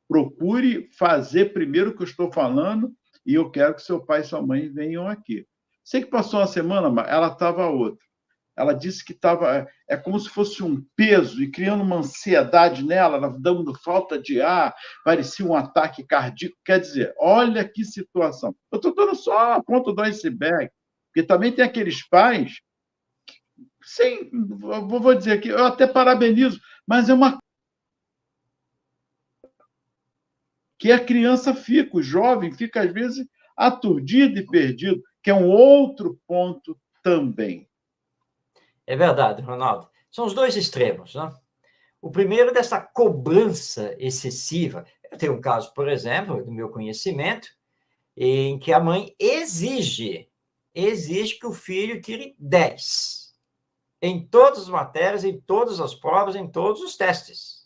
procure fazer primeiro o que eu estou falando e eu quero que seu pai e sua mãe venham aqui. Sei que passou uma semana, mas ela estava outra. Ela disse que estava. É como se fosse um peso e criando uma ansiedade nela, ela dando falta de ar, parecia um ataque cardíaco. Quer dizer, olha que situação. Eu estou dando só a ponta do iceberg, porque também tem aqueles pais, sem, vou dizer aqui, eu até parabenizo, mas é uma que a criança fica, o jovem fica, às vezes, aturdido e perdido, que é um outro ponto também. É verdade, Ronaldo. São os dois extremos, né? O primeiro dessa cobrança excessiva. Eu tenho um caso, por exemplo, do meu conhecimento, em que a mãe exige que o filho tire 10 em todas as matérias, em todas as provas, em todos os testes.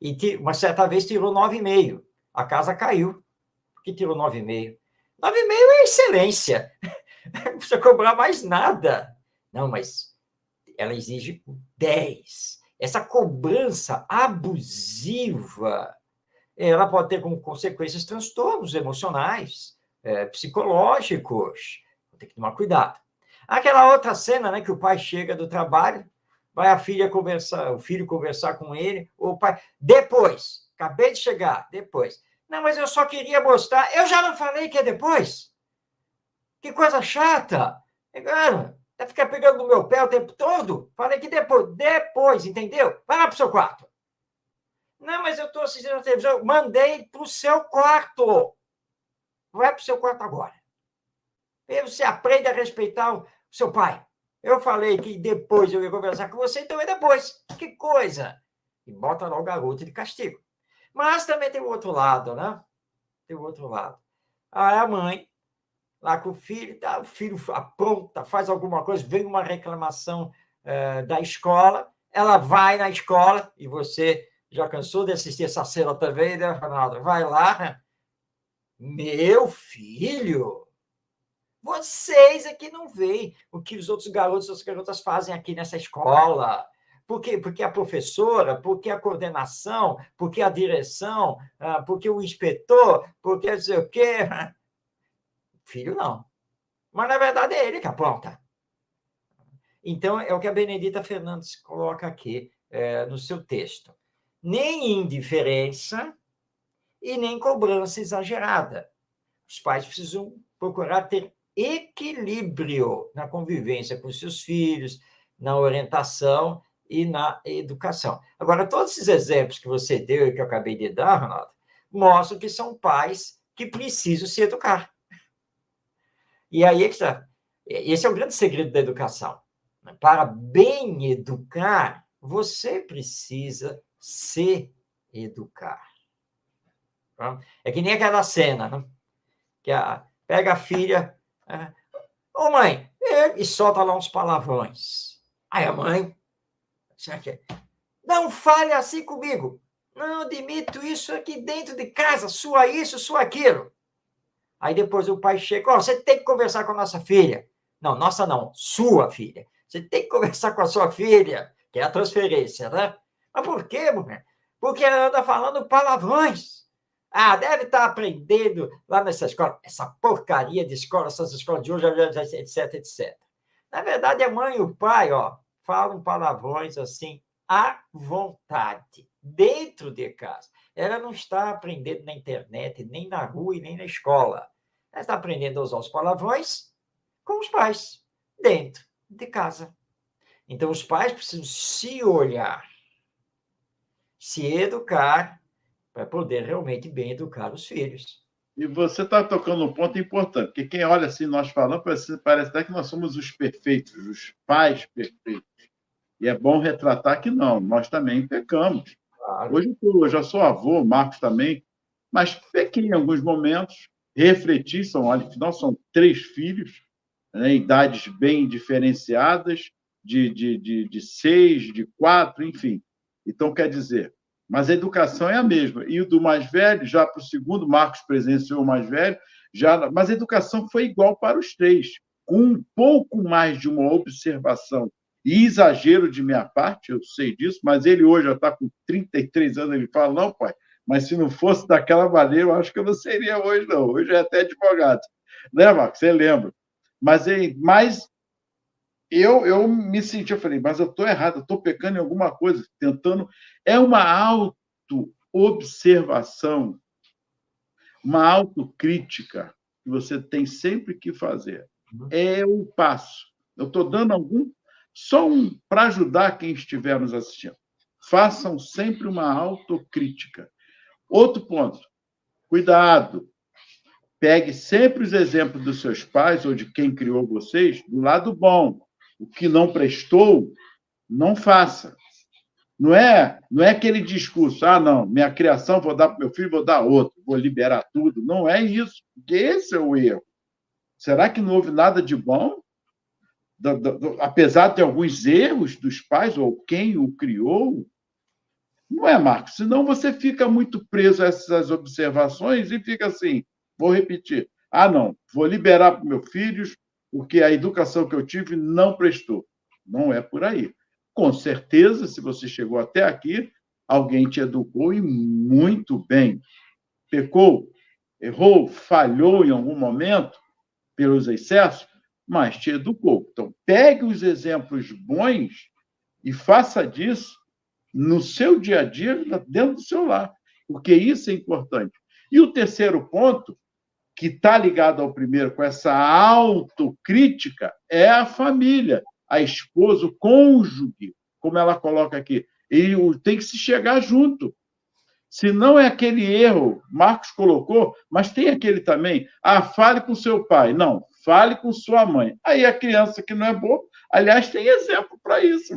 E uma certa vez tirou 9,5. A casa caiu, porque tirou 9,5. 9,5 é excelência. Não precisa cobrar mais nada. Não, mas ela exige 10. Essa cobrança abusiva, ela pode ter como consequências transtornos emocionais, psicológicos. Tem que tomar cuidado. Aquela outra cena, né, que o pai chega do trabalho, vai a filha conversar, o filho conversar com ele, o pai, depois, acabei de chegar, depois. Não, mas eu só queria mostrar, eu já não falei que é depois? Que coisa chata. Cara, vai ficar pegando no meu pé o tempo todo? Falei que depois, entendeu? Vai lá pro seu quarto. Não, mas eu estou assistindo a televisão. Mandei pro seu quarto. Vai pro seu quarto agora. E você aprende a respeitar o seu pai. Eu falei que depois eu ia conversar com você, então é depois. Que coisa! E bota lá o garoto de castigo. Mas também tem o outro lado, né? Tem o outro lado. Aí a mãe, lá com o filho apronta, faz alguma coisa, vem uma reclamação da escola, ela vai na escola, e você já cansou de assistir essa cena também, né, Ronaldo? Vai lá, meu filho, vocês aqui não veem o que os outros garotos e as garotas fazem aqui nessa escola. Porque a professora, porque a coordenação, porque a direção, porque o inspetor, porque não sei o quê. Filho, não. Mas, na verdade, é ele que apronta. Então, é o que a Benedita Fernandes coloca aqui no seu texto. Nem indiferença e nem cobrança exagerada. Os pais precisam procurar ter equilíbrio na convivência com seus filhos, na orientação e na educação. Agora, todos esses exemplos que você deu e que eu acabei de dar, Ronaldo, mostram que são pais que precisam se educar. E aí é que está. Esse é o grande segredo da educação. Para bem educar, você precisa se educar. É que nem aquela cena, né? Que pega a filha, ô mãe, e solta lá uns palavrões. Aí a mãe, não fale assim comigo. Não admito isso aqui dentro de casa, sua isso, sua aquilo. Aí depois o pai chega, você tem que conversar com a nossa filha. Não, nossa não, sua filha. Você tem que conversar com a sua filha, que é a transferência, né? Mas por quê, mulher? Porque ela anda falando palavrões. Deve estar aprendendo lá nessa escola. Essa porcaria de escola, essas escolas de hoje, etc, etc. Na verdade, a mãe e o pai, falam palavrões assim, à vontade, dentro de casa. Ela não está aprendendo na internet, nem na rua e nem na escola. Ela está aprendendo a usar os palavrões com os pais, dentro de casa. Então, os pais precisam se olhar, se educar, para poder realmente bem educar os filhos. E você está tocando um ponto importante, porque quem olha assim, nós falamos, parece até que nós somos os perfeitos, os pais perfeitos. E é bom retratar que não, nós também pecamos. Claro. Hoje eu já sou avô, Marcos também, mas pequei em alguns momentos, refleti, afinal são 3 filhos, né, idades bem diferenciadas, de 6, de 4, enfim. Então, quer dizer, mas a educação é a mesma. E o do mais velho, já para o segundo, Marcos presenciou o mais velho, mas a educação foi igual para os 3, com um pouco mais de uma observação e exagero de minha parte, eu sei disso, mas ele hoje já está com 33 anos, ele fala, não, pai, mas se não fosse daquela maneira, eu acho que eu não seria hoje, não. Hoje é até advogado. Né, Marcos? Você lembra? Mas eu me senti, eu falei, mas eu estou errado, eu estou pecando em alguma coisa, tentando. É uma auto-observação, uma autocrítica que você tem sempre que fazer. É o passo. Eu estou dando só um para ajudar quem estiver nos assistindo. Façam sempre uma autocrítica. Outro ponto, cuidado. Pegue sempre os exemplos dos seus pais ou de quem criou vocês do lado bom. O que não prestou, não faça. Não é aquele discurso, não, minha criação vou dar para meu filho, vou dar outro, vou liberar tudo. Não é isso, porque esse é o erro. Será que não houve nada de bom? Apesar de ter alguns erros dos pais ou quem o criou? Não é, Marcos? Senão você fica muito preso a essas observações e fica assim, vou repetir, não, vou liberar para meus filhos porque a educação que eu tive não prestou. Não é por aí. Com certeza, se você chegou até aqui, alguém te educou e muito bem. Pecou, errou, falhou em algum momento pelos excessos, mas te educou. Então, pegue os exemplos bons e faça disso no seu dia a dia, dentro do seu lar, porque isso é importante. E o terceiro ponto, que está ligado ao primeiro, com essa autocrítica, é a família, a esposa, o cônjuge, como ela coloca aqui. E tem que se chegar junto. Se não é aquele erro, Marcos colocou, mas tem aquele também, fale com seu pai. Não, fale com sua mãe. Aí a criança que não é boa, aliás, tem exemplo para isso.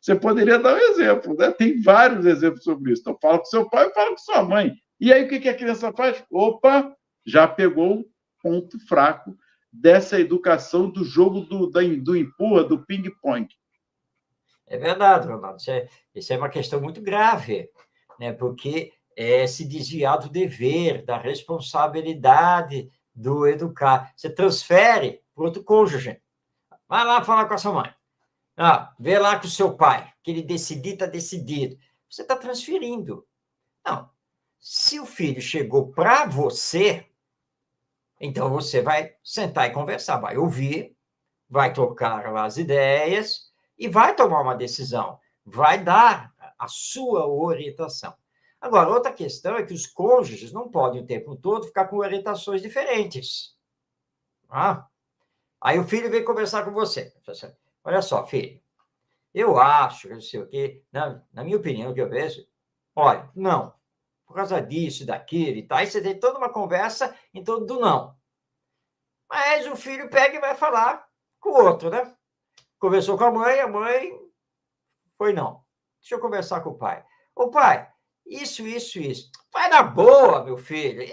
Você poderia dar um exemplo, né? Tem vários exemplos sobre isso. Então, fala com seu pai e fala com sua mãe. E aí, o que a criança faz? Opa, já pegou o ponto fraco dessa educação do jogo do empurra, do ping-pong. É verdade, Ronaldo. Isso é uma questão muito grave, né? Porque é se desviar do dever, da responsabilidade do educar. Você transfere para outro cônjuge. Vai lá falar com a sua mãe. Vê lá com o seu pai, que ele decidir, está decidido. Você está transferindo. Não. Se o filho chegou para você, então você vai sentar e conversar, vai ouvir, vai trocar as ideias e vai tomar uma decisão, vai dar a sua orientação. Agora, outra questão é que os cônjuges não podem o tempo todo ficar com orientações diferentes. Aí o filho vem conversar com você. Olha só, filho, eu acho, não sei o quê, na minha opinião, o que eu vejo, olha, não, por causa disso, daquilo e tal, aí você tem toda uma conversa em torno do não. Mas o filho pega e vai falar com o outro, né? Conversou com a mãe foi não. Deixa eu conversar com o pai. Ô, pai, isso. Vai na boa, meu filho.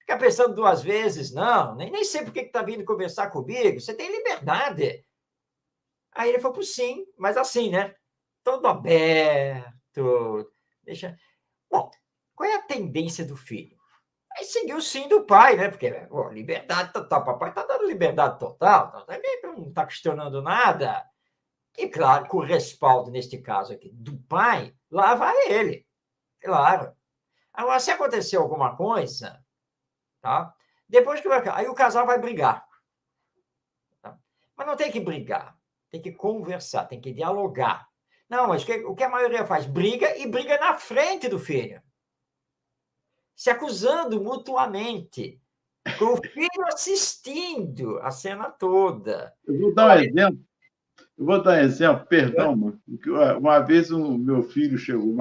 Fica pensando duas vezes, não. Nem sei por que está vindo conversar comigo. Você tem liberdade. Aí ele falou, sim, mas assim, né? Todo aberto. Deixa. Bom, qual é a tendência do filho? Aí seguiu o sim do pai, né? Porque, liberdade total. Papai está dando liberdade total. Não está questionando nada. E, claro, com o respaldo, neste caso aqui, do pai, lá vai ele. Claro. Agora, se acontecer alguma coisa, tá? Depois que aí o casal vai brigar. Tá? Mas não tem que brigar. Tem que conversar, tem que dialogar. Não, mas o que a maioria faz? Briga e briga na frente do filho. Se acusando mutuamente. Com o filho assistindo a cena toda. Eu vou dar um exemplo, perdão, mano. Uma vez o meu filho chegou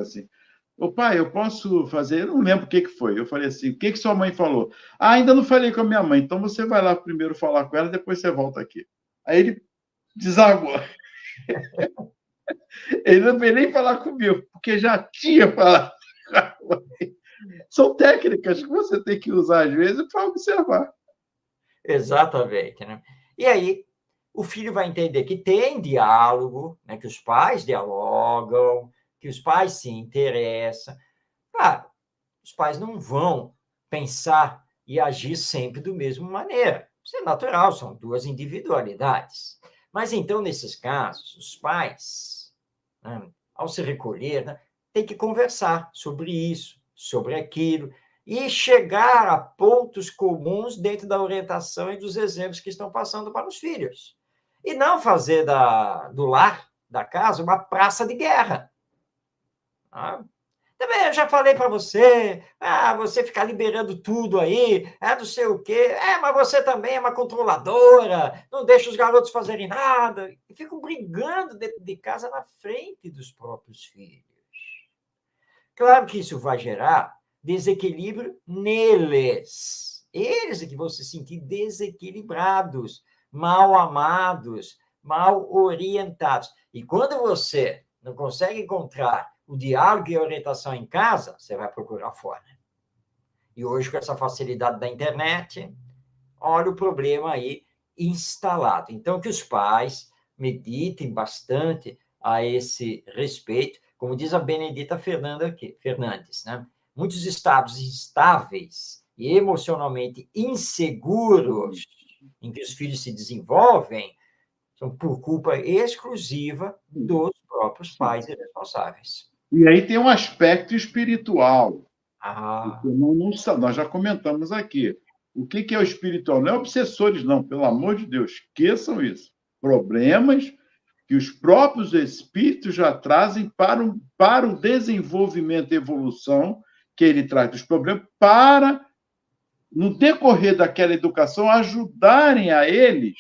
assim. Ô pai, eu posso fazer? Eu não lembro o que foi. Eu falei assim: o que sua mãe falou? Ainda não falei com a minha mãe, então você vai lá primeiro falar com ela, depois você volta aqui. Aí ele desagou. Ele não veio nem falar comigo, porque já tinha falado com a mãe. São técnicas que você tem que usar às vezes para observar. Exatamente, né? E aí, o filho vai entender que tem diálogo, né? Que os pais dialogam, que os pais se interessam. Claro, os pais não vão pensar e agir sempre da mesma maneira. Isso é natural, são duas individualidades. Mas, então, nesses casos, os pais, né, ao se recolher, né, têm que conversar sobre isso, sobre aquilo, e chegar a pontos comuns dentro da orientação e dos exemplos que estão passando para os filhos. E não fazer do lar, da casa, uma praça de guerra. Ah, também eu já falei para você, você ficar liberando tudo aí, não sei o quê, mas você também é uma controladora, não deixa os garotos fazerem nada, e ficam brigando dentro de casa na frente dos próprios filhos. Claro que isso vai gerar desequilíbrio neles. Eles é que vão se sentir desequilibrados, mal amados, mal orientados. E quando você não consegue encontrar o diálogo e a orientação em casa, você vai procurar fora. E hoje, com essa facilidade da internet, olha o problema aí instalado. Então, que os pais meditem bastante a esse respeito. Como diz a Benedita Fernandes, né? Muitos estados instáveis e emocionalmente inseguros em que os filhos se desenvolvem são por culpa exclusiva dos próprios pais irresponsáveis. E aí tem um aspecto espiritual. Ah. Nós já comentamos aqui. O que é o espiritual? Não é obsessores, não, pelo amor de Deus, esqueçam isso. Problemas que os próprios espíritos já trazem para o desenvolvimento e evolução que ele traz dos problemas, para, no decorrer daquela educação, ajudarem a eles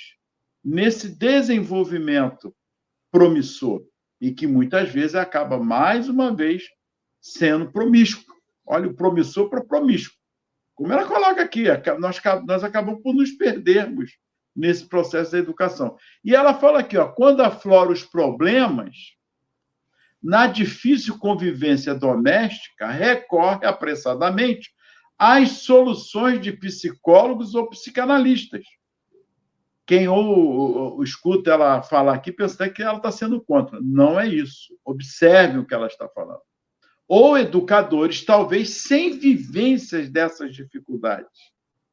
nesse desenvolvimento promissor, e que muitas vezes acaba, mais uma vez, sendo promíscuo. Olha, o promissor para promíscuo. Como ela coloca aqui, nós acabamos por nos perdermos nesse processo da educação. E ela fala aqui, quando afloram os problemas, na difícil convivência doméstica, recorre apressadamente às soluções de psicólogos ou psicanalistas. Quem escuta ela falar aqui pensa que ela está sendo contra. Não é isso. Observe o que ela está falando. Ou educadores, talvez sem vivências dessas dificuldades,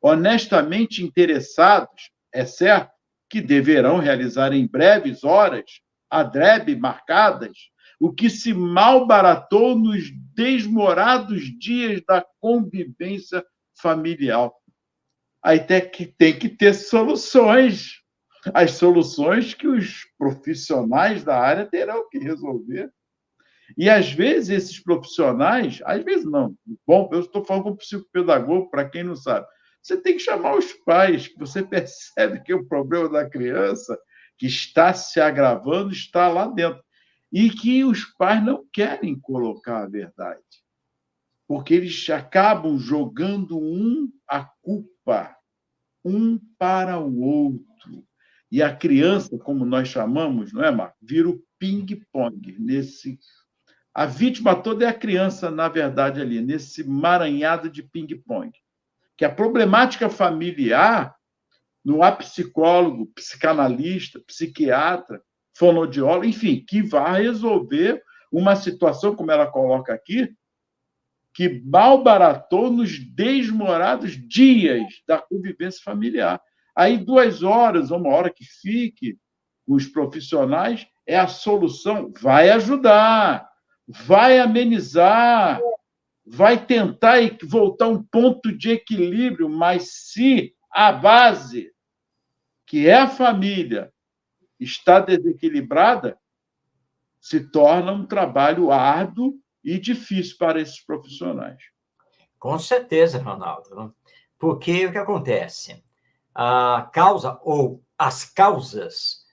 honestamente interessados, é certo, que deverão realizar em breves horas, adrede marcadas, o que se malbaratou nos desmorados dias da convivência familiar. Aí tem que ter soluções. As soluções que os profissionais da área terão que resolver. E, às vezes, esses profissionais, às vezes não, bom, eu estou falando como psicopedagogo, para quem não sabe, você tem que chamar os pais, que você percebe que o problema da criança, que está se agravando, está lá dentro. E que os pais não querem colocar a verdade, porque eles acabam jogando a culpa, um para o outro. E a criança, como nós chamamos, não é, Marco? Vira o ping-pong nesse. A vítima toda é a criança, na verdade, ali, nesse emaranhado de ping-pong. Que a problemática familiar, não há psicólogo, psicanalista, psiquiatra, fonoaudiólogo, enfim, que vá resolver uma situação, como ela coloca aqui, que malbaratou nos desmorados dias da convivência familiar. Aí, 2 horas, 1 hora que fique, os profissionais, é a solução, vai ajudar, vai amenizar, vai tentar voltar a um ponto de equilíbrio, mas se a base, que é a família, está desequilibrada, se torna um trabalho árduo e difícil para esses profissionais. Com certeza, Ronaldo. Porque o que acontece? A causa ou as causas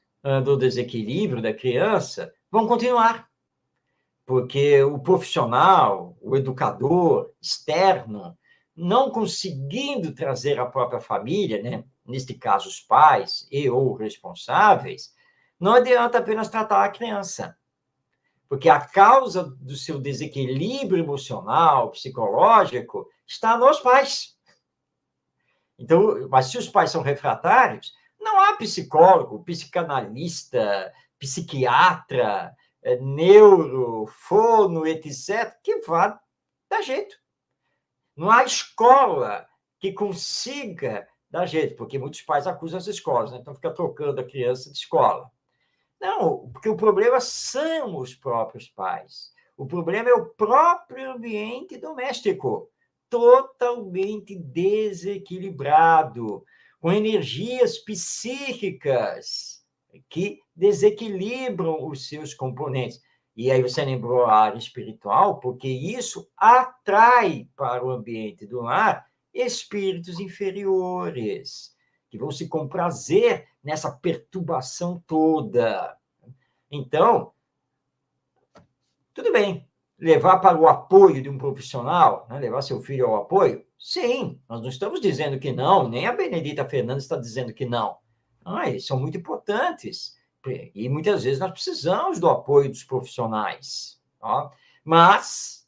do desequilíbrio da criança vão continuar. Porque o profissional, o educador externo, não conseguindo trazer a própria família, né? Neste caso os pais e ou responsáveis, não adianta apenas tratar a criança. Porque a causa do seu desequilíbrio emocional, psicológico, está nos pais. Então, mas se os pais são refratários, não há psicólogo, psicanalista, psiquiatra, neuro, fono, etc., que vá dar jeito. Não há escola que consiga dar jeito, porque muitos pais acusam as escolas, né? Então fica trocando a criança de escola. Não, porque o problema são os próprios pais. O problema é o próprio ambiente doméstico, totalmente desequilibrado, com energias psíquicas que desequilibram os seus componentes. E aí você lembrou a área espiritual, porque isso atrai para o ambiente do lar espíritos inferiores, que vão se comprazer nessa perturbação toda. Então, tudo bem, levar para o apoio de um profissional, né? Levar seu filho ao apoio, sim, nós não estamos dizendo que não, nem a Benedita Fernandes está dizendo que não. Eles são muito importantes, e muitas vezes nós precisamos do apoio dos profissionais. Ó. Mas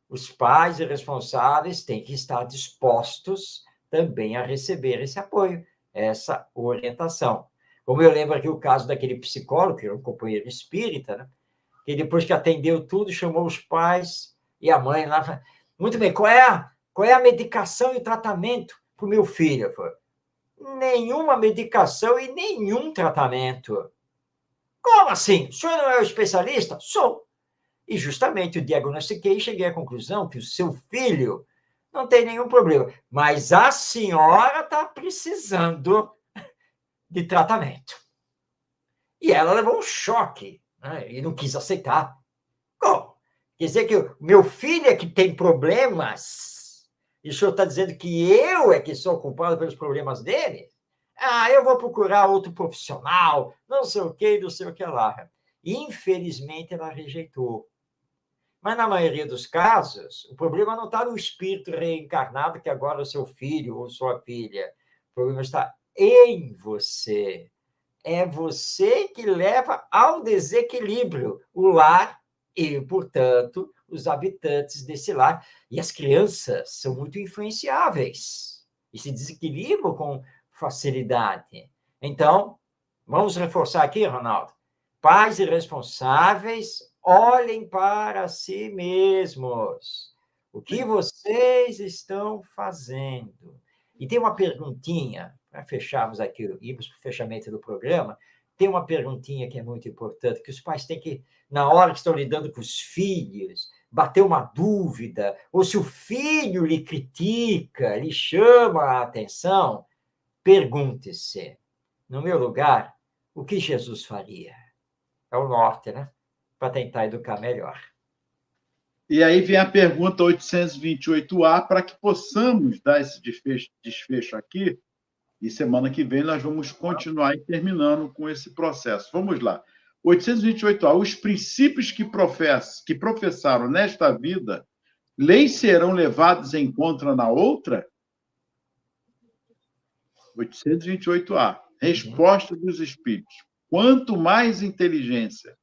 os pais e responsáveis têm que estar dispostos também a receber esse apoio, essa orientação. Como eu lembro aqui o caso daquele psicólogo, que era um companheiro espírita, né? Que depois que atendeu tudo, chamou os pais e a mãe lá. Muito bem, qual é a medicação e o tratamento para o meu filho? Falei, nenhuma medicação e nenhum tratamento. Como assim? O senhor não é o especialista? Sou. E justamente eu diagnostiquei e cheguei à conclusão que o seu filho não tem nenhum problema, mas a senhora está precisando de tratamento. E ela levou um choque, né? E não quis aceitar. Como? Quer dizer que o meu filho é que tem problemas? E o senhor está dizendo que eu é que sou culpado pelos problemas dele? Eu vou procurar outro profissional, não sei o que, não sei o que lá. Infelizmente, ela rejeitou. Mas, na maioria dos casos, o problema não está no espírito reencarnado, que agora é o seu filho ou sua filha. O problema está em você. É você que leva ao desequilíbrio o lar e, portanto, os habitantes desse lar. E as crianças são muito influenciáveis e se desequilibram com facilidade. Então, vamos reforçar aqui, Ronaldo. Pais irresponsáveis, olhem para si mesmos. O que vocês estão fazendo? E tem uma perguntinha, para fecharmos aqui, irmos para o fechamento do programa, tem uma perguntinha que é muito importante, que os pais têm que, na hora que estão lidando com os filhos, bater uma dúvida, ou se o filho lhe critica, lhe chama a atenção, pergunte-se, no meu lugar, o que Jesus faria? É o norte, né? Para tentar educar melhor. E aí vem a pergunta 828A, para que possamos dar esse desfecho aqui, e semana que vem nós vamos continuar e terminando com esse processo. Vamos lá. 828A. Os princípios que professaram nesta vida, leis serão levados em conta na outra? 828A. Resposta dos espíritos. Quanto mais inteligência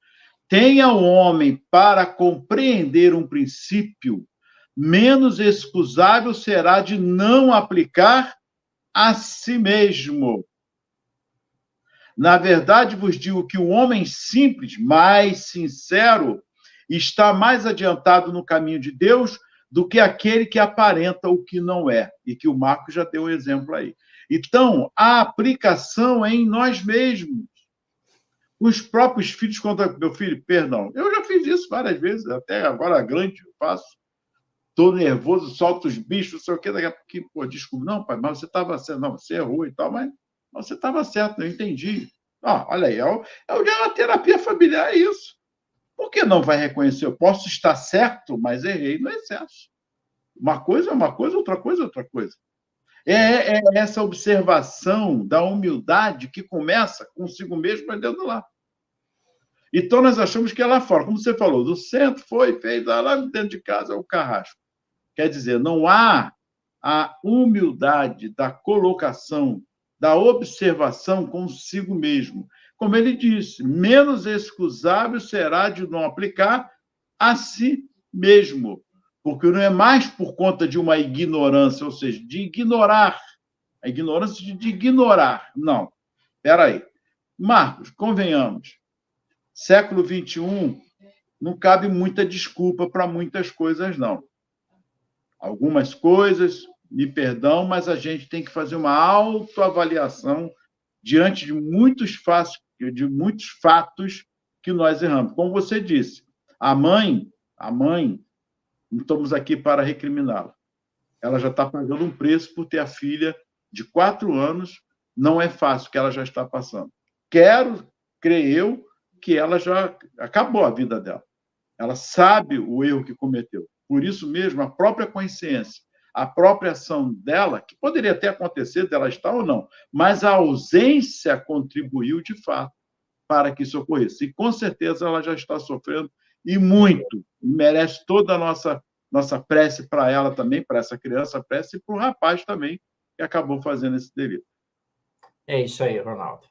tenha o homem para compreender um princípio, menos excusável será de não aplicar a si mesmo. Na verdade, vos digo que o homem simples, mais sincero, está mais adiantado no caminho de Deus do que aquele que aparenta o que não é, e que o Marco já deu um exemplo aí. Então, a aplicação é em nós mesmos. Os próprios filhos contra meu filho, perdão. Eu já fiz isso várias vezes, até agora grande eu faço. Estou nervoso, solto os bichos, não sei o quê, daqui a pouco, pô, desculpa, não, pai, mas você estava certo, não, você errou e tal, mas você estava certo, eu entendi. Olha aí, a terapia familiar é isso. Por que não vai reconhecer? Eu posso estar certo, mas errei no excesso. Uma coisa é uma coisa, outra coisa é outra coisa. É essa observação da humildade que começa consigo mesmo para dentro do lar. Então, nós achamos que é lá fora, como você falou, do centro fez lá dentro de casa, é o carrasco. Quer dizer, não há a humildade da colocação, da observação consigo mesmo. Como ele disse, menos excusável será de não aplicar a si mesmo, porque não é mais por conta de uma ignorância, ou seja, de ignorar, a ignorância de ignorar. Não, espera aí. Marcos, convenhamos, século XXI não cabe muita desculpa para muitas coisas, não. Algumas coisas, me perdão, mas a gente tem que fazer uma autoavaliação diante de muitos de muitos fatos que nós erramos. Como você disse, a mãe, não estamos aqui para recriminá-la. Ela já está pagando um preço por ter a filha de 4 anos. Não é fácil o que ela já está passando. Creio eu, que ela já acabou a vida dela. Ela sabe o erro que cometeu. Por isso mesmo, a própria consciência, a própria ação dela, que poderia até acontecer dela estar ou não, mas a ausência contribuiu, de fato, para que isso ocorresse. E, com certeza, ela já está sofrendo, e muito, e merece toda a nossa prece para ela também, para essa criança, prece, e para o rapaz também, que acabou fazendo esse delito. É isso aí, Ronaldo.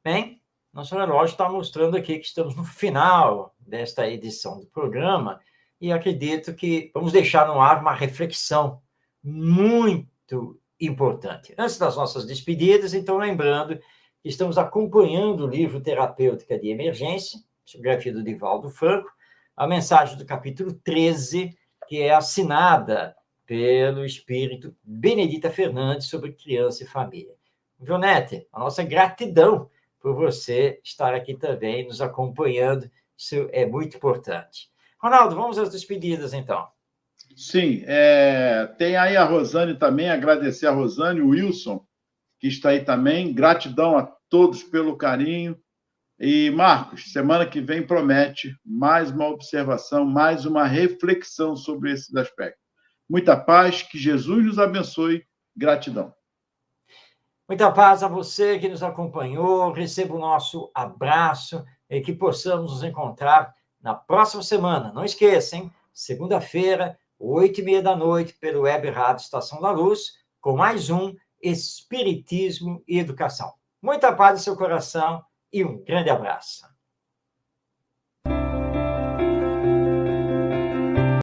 Bem, nosso relógio está mostrando aqui que estamos no final desta edição do programa e acredito que vamos deixar no ar uma reflexão muito importante. Antes das nossas despedidas, então, lembrando que estamos acompanhando o livro Terapêutica de Emergência, psicografia do Divaldo Franco, a mensagem do capítulo 13, que é assinada pelo espírito Benedita Fernandes sobre criança e família. Jonete, a nossa gratidão por você estar aqui também nos acompanhando, isso é muito importante. Ronaldo, vamos às despedidas, então. Sim, tem aí a Rosane também, agradecer a Rosane, o Wilson, que está aí também, gratidão a todos pelo carinho. E, Marcos, semana que vem promete mais uma observação, mais uma reflexão sobre esses aspectos. Muita paz, que Jesus nos abençoe, gratidão. Muita paz a você que nos acompanhou, receba o nosso abraço e que possamos nos encontrar na próxima semana. Não esqueça, hein? Segunda-feira, 8h30 da noite, pelo Web Rádio Estação da Luz, com mais um Espiritismo e Educação. Muita paz em seu coração e um grande abraço.